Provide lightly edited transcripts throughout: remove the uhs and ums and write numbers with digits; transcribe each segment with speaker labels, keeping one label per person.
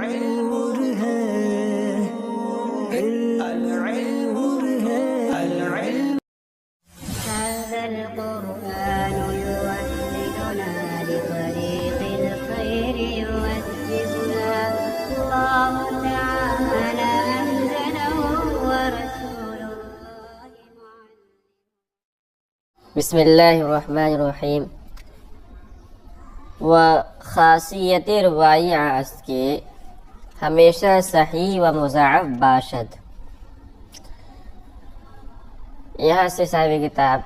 Speaker 1: نور ہے العلم نور ہے العلم
Speaker 2: هذا القرآن يوحدنا لطريق الخير يوجهنا الله تعالى أنزله ورسول الله بسم الله الرحمن الرحیم. و خاصیت رباعی عصر کے ہمیشہ صحیح و مضاعف باشد. یہاں سے صاحب کتاب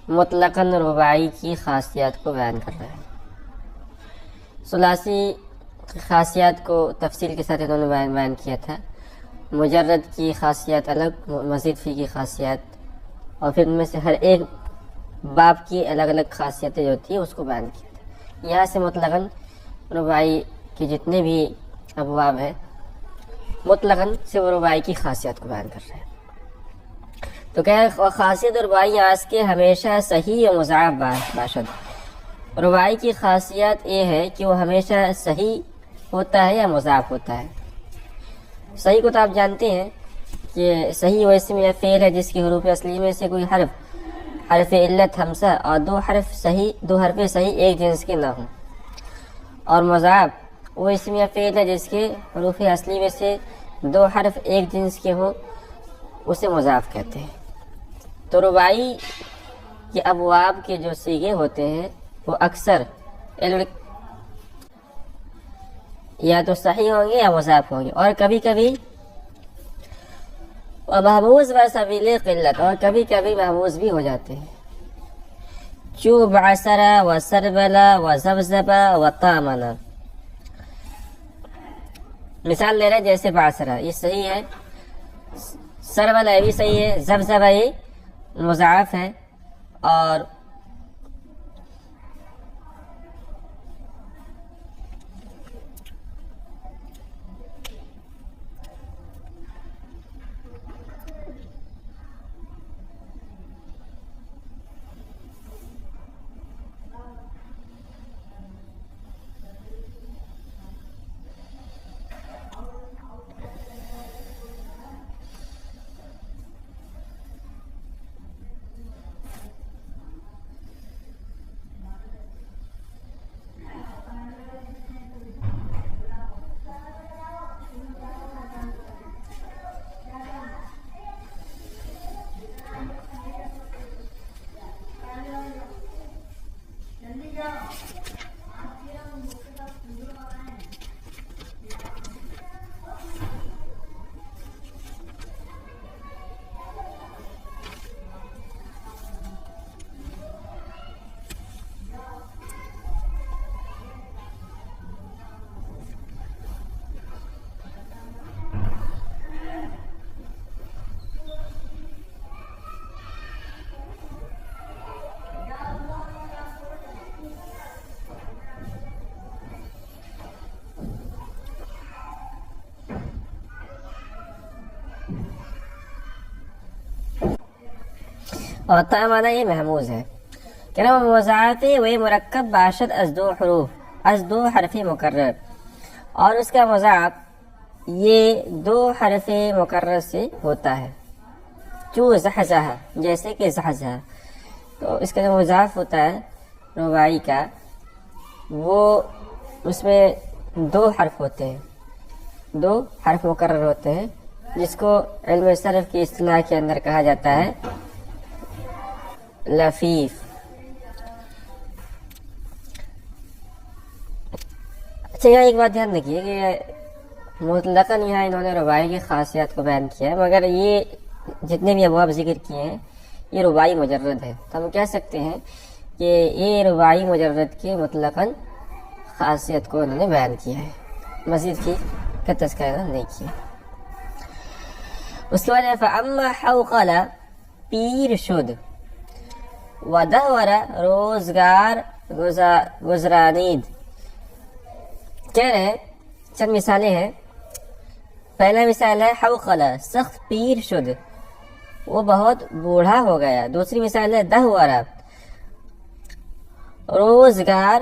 Speaker 2: مطلقاً رباعی کی خاصیات کو بیان کر رہے ہیں. ثلاثی کی خاصیات کو تفصیل کے ساتھ انہوں نے بیان کیا تھا. مجرد کی خاصیات الگ، مزید فی کی خاصیات، اور پھر ان میں سے ہر ایک باب کی الگ الگ خاصیتیں جو تھی اس کو بیان کیا تھا. یہاں سے مطلقاً رباعی کے جتنے بھی ابواب ہیں مطلقاً صرف رباعی کی خاصیت کو بیان کر رہے ہیں. تو کہ خاصیت رباعی آس کے ہمیشہ صحیح و مضاعف باشد. رباعی کی خاصیت یہ ہے کہ وہ ہمیشہ صحیح ہوتا ہے یا مضاعف ہوتا ہے. صحیح کو تو آپ جانتے ہیں کہ صحیح وہ اسم یا فعل ہے جس کی حروف اصلی میں سے کوئی حرف علت ہمسہ اور دو حرف صحیح ایک جنس کے نہ ہوں. اور مضاعف وہ اسم یا فعل ہے جس کے حروف اصلی میں سے دو حرف ایک جنس کے ہوں، اسے مضاعف کہتے ہیں. تو رباعی کے ابواب کے جو صیغے ہوتے ہیں وہ اکثر یا تو صحیح ہوں گے یا مضاعف ہوں گے، اور کبھی کبھی محموز و سبیل قلت، اور کبھی کبھی محموز بھی ہو جاتے ہیں. چو بعثرا و سربلا و زبزبا و طامنا. مثال لے رہے ہیں جیسے بعثرا یہ صحیح ہے، سربلا یہ بھی صحیح ہے، زبزبا یہ مضاعف ہے، اور اور طامنا یہ محموز ہے. کہ نا مضاعف وہ مرکب باشد از دو حرف مکرر، اور اس کا مضاعف یہ دو حرف مکرر سے ہوتا ہے. چو زحزہ جیسے کہ زحزہ، تو اس کا جو مضاعف ہوتا ہے رباعی کا وہ اس میں دو حرف ہوتے ہیں، دو حرف مکرر ہوتے ہیں، جس کو علم صرف کی اصطلاح کے اندر کہا جاتا ہے لفیف. اچھا یہاں ایک بات دھیان رکھیے کہ مطلقاً یہاں انہوں نے رباعی کی خاصیات کو بیان کیا ہے، مگر یہ جتنے بھی ابواب ذکر کیے ہیں یہ رباعی مجرد ہے. تو ہم کہہ سکتے ہیں کہ یہ رباعی مجرد کے مطلقاً خاصیت کو انہوں نے بیان کیا ہے، مزید کی کا تذکرہ نہیں کیا. اس کے بعد فَأَمَّا حَوْقَلَ پیر شد، ودور روزگار گزرانید. کہہ رہے ہیں چند مثالیں ہیں. پہلا مثال ہے حوقلہ سخت پیر شد، وہ بہت بوڑھا ہو گیا. دوسری مثال ہے دہورہ روزگار